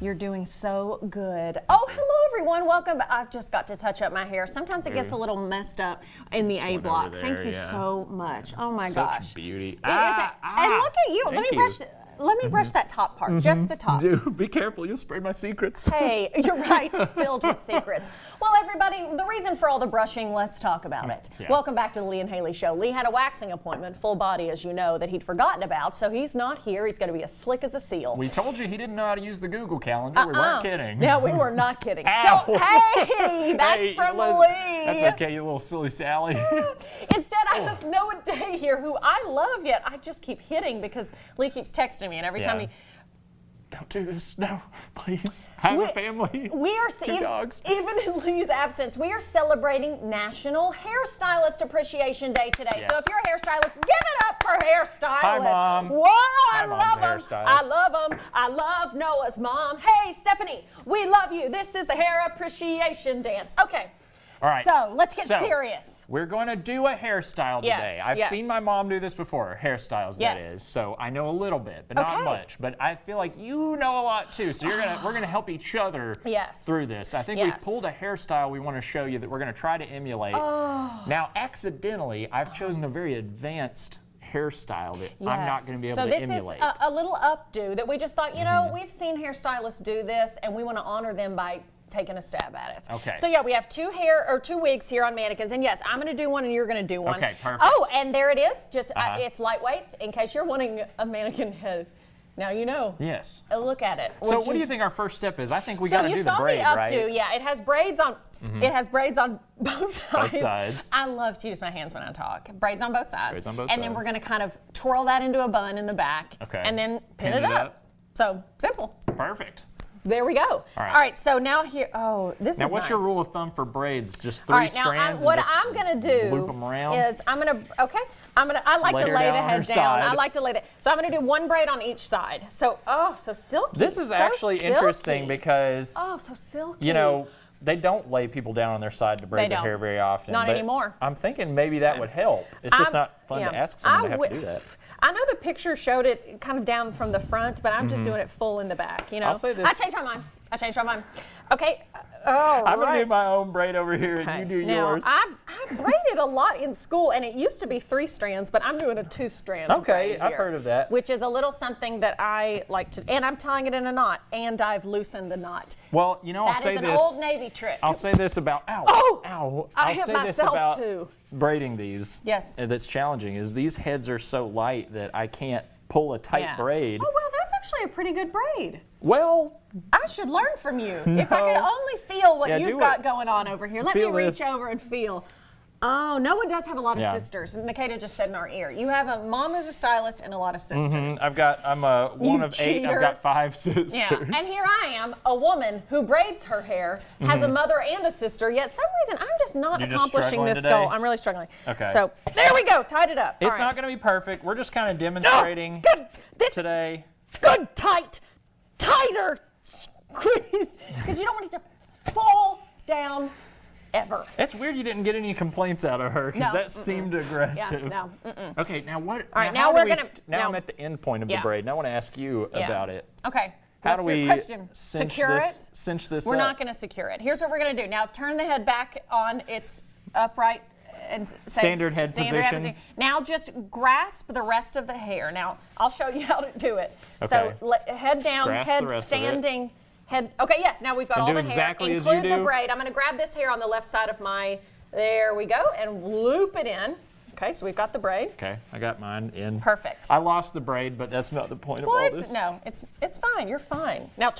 You're doing so good. Oh, hello everyone. Welcome. I've just got to touch up my hair. Sometimes it gets a little messed up in the A block. Thank you so much. Oh my gosh. Such beauty. And look at you. Let me brush that top part, just the top. Dude, be careful, you'll spray my secrets. Hey, you're right, it's filled with secrets. Well, everybody, the reason for all the brushing, let's talk about it. Yeah. Welcome back to the Lee and Hayley Show. Lee had a waxing appointment, full body, as you know, that he'd forgotten about, so he's not here. He's going to be as slick as a seal. We told you he didn't know how to use the Google Calendar. We weren't kidding. Yeah, we were not kidding. Ow. So, hey, that's from Lee. That's okay, you little silly Sally. Instead, I have Noah Day here, who I love, yet I just keep hitting because Lee keeps texting me, and every time he... Don't do this, no, please. I have a family. We are two dogs. Even in Lee's absence, we are celebrating National Hairstylist Appreciation Day today. Yes. So if you're a hairstylist, give it up for hairstylists. Hi, Mom. Whoa, I love them. I love them. I love Noah's mom. Hey, Stephanie, we love you. This is the Hair Appreciation Dance. Okay. All right. So let's get serious. We're going to do a hairstyle today. Yes, I've seen my mom do this before, hairstyles that is. So I know a little bit, but not much. But I feel like you know a lot too. So we're gonna help each other through this. I think we've pulled a hairstyle we want to show you that we're going to try to emulate. Now, accidentally, I've chosen a very advanced hairstyle that I'm not going to be able to emulate. So this is a little updo that we just thought, you know, we've seen hairstylists do this, and we want to honor them by taking a stab at it. Okay. So yeah, we have two wigs here on mannequins, and yes, I'm going to do one and you're going to do one. Okay, perfect. Oh, and there it is. Just it's lightweight in case you're wanting a mannequin head. Now you know. Yes. Look at it. So what do you think our first step is? I think we got to do the braid, right? So you saw the updo. Yeah, it has braids on. It has braids on both sides. Both sides. I love to use my hands when I talk. Braids on both sides. Braids on both and then we're going to kind of twirl that into a bun in the back. Okay. And then pin it up. So simple. Perfect. There we go. All right, so now here, this is Now, what's your rule of thumb for braids? Just three strands? What I'm going to do loop them around? is I like to lay the head down. I like to lay so I'm going to do one braid on each side. So, so silky. This is actually interesting because, so silky. You know, they don't lay people down on their side to braid their hair very often. Not anymore. I'm thinking maybe that would help. It's just not fun to ask someone to have to do that. I know the picture showed it kind of down from the front, but I'm just doing it full in the back, you know? I'll say this. I changed my mind. Okay. I'm going to do my own braid over here, and you do yours. I braided a lot in school, and it used to be 3 strands, but I'm doing a 2-strand braid I've here, heard of that. which is a little something that I like to, and I'm tying it in a knot, and I've loosened the knot. Well, you know, I'll say That this. is an old Navy trick. I'll say this about, I hit myself too. Braiding these. Yes. That's challenging is these heads are so light that I can't pull a tight braid. Oh, well, that's actually a pretty good braid. Well, I should learn from you. If I could only feel what you've got going on over here. Let me reach over and feel. Oh, Noah does have a lot of sisters. Nikita just said in our ear. You have a mom who's a stylist and a lot of sisters. I'm one of 8. I've got 5 sisters. Yeah, and here I am, a woman who braids her hair, has a mother and a sister, yet some reason I'm just not accomplishing this goal. I'm really struggling. Okay. So there we go, tied it up. It's not going to be perfect. We're just kind of demonstrating today. Good, tighter squeeze, because you don't want it to fall down. Ever. It's weird you didn't get any complaints out of her because that seemed aggressive. Yeah, Okay, now what? All right, now we're gonna. Now I'm at the end point of the braid, and I want to ask you about it. Okay. How do we cinch this? We're not going to secure it. Here's what we're going to do. Now turn the head back on its upright and standard head position. Now just grasp the rest of the hair. Now I'll show you how to do it. Okay. So head down, head standing. Okay, yes, now we've got all the hair. Exactly Include the braid. I'm going to grab this hair on the left side of there we go, and loop it in. Okay, so we've got the braid. Okay, I got mine in. Perfect. I lost the braid, but that's not the point of all this. No, it's fine. You're fine. Now,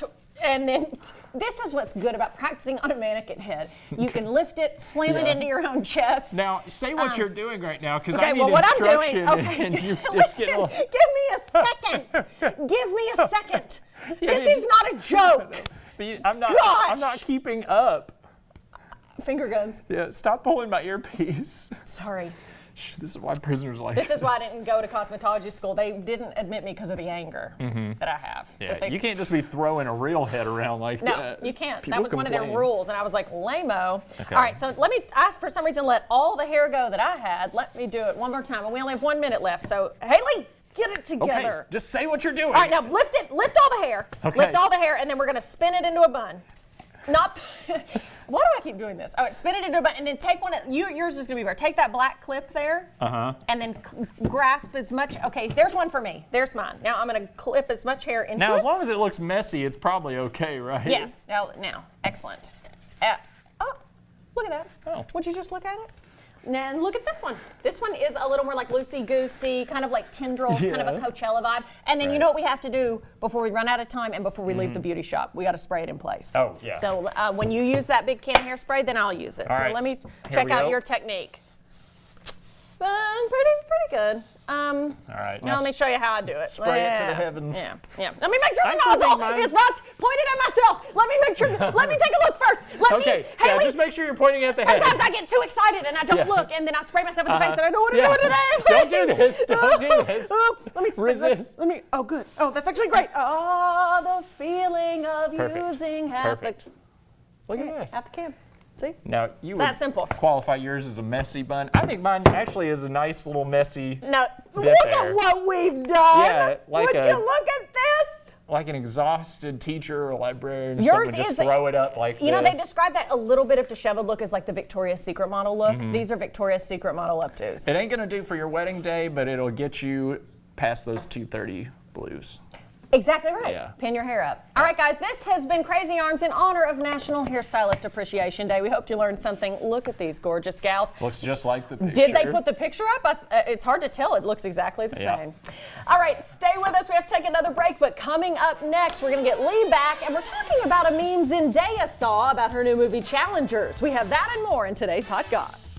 and then this is what's good about practicing on a mannequin head. You can lift it, slam it into your own chest. Now, say what you're doing right now, because I need what instruction. I'm doing. And you Listen, give me a second. Give me a second. This is not a joke. I'm not keeping up. Finger guns. Yeah, stop pulling my earpiece. Sorry. This is why prisoners like this is why I didn't go to cosmetology school. They didn't admit me because of the anger that I have. Yeah, you can't just be throwing a real head around like that. No, you can't. That was one of their rules, and I was like, lame-o. Okay. All right, so let me, I for some reason let all the hair go that I had. Let me do it one more time, and we only have 1 minute left. So, Hayley, get it together. Okay, just say what you're doing. All right, now lift all the hair. Okay. Lift all the hair, and then we're gonna spin it into a bun. Not. Why do I keep doing this? All right, spin it into a bun, and then take one. Yours is gonna be better. Take that black clip there, and then grasp as much. Okay, there's one for me. There's mine. Now I'm gonna clip as much hair into it. Now, as long as it looks messy, it's probably okay, right? Yes. Now, excellent. Oh, look at that. Oh. Would you just look at it? And look at this one. This one is a little more like loosey-goosey, kind of like tendrils, kind of a Coachella vibe. And then you know what we have to do before we run out of time and before we leave the beauty shop? We got to spray it in place. Oh, yeah. So when you use that big can hairspray, then I'll use it. All so right. let me check out your technique. Pretty good. All right. Now let me show you how I do it. Spray it to the heavens. Yeah. Let me make sure the nozzle is not pointed at myself. Let me make sure. Let me take a look first. Haley, just make sure you're pointing at the head. Sometimes I get too excited and I don't look, and then I spray myself in the face, and I don't want to do it today. Don't do this. Don't do this. Let me resist. Oh, good. Oh, that's actually great. Oh, the feeling of using half the. Look at that. Half the can. See? Now, you would that simple. qualify yours as a messy bun. I think mine actually is a nice little messy. No, look at what we've done. Yeah, like would you look at this? Like an exhausted teacher or librarian. Yours just throw it up like You know, they describe that a little bit of disheveled look as like the Victoria's Secret model look. These are Victoria's Secret model updos. It ain't gonna do for your wedding day, but it'll get you past those 2:30 blues. Exactly right. Yeah. Pin your hair up. All right, guys, this has been Crazy Arms in honor of National Hairstylist Appreciation Day. We hope you learned something. Look at these gorgeous gals. Looks just like the picture. Did they put the picture up? It's hard to tell. It looks exactly the same. All right, stay with us. We have to take another break, but coming up next, we're going to get Lee back, and we're talking about a meme Zendaya saw about her new movie Challengers. We have that and more in today's Hot Goss.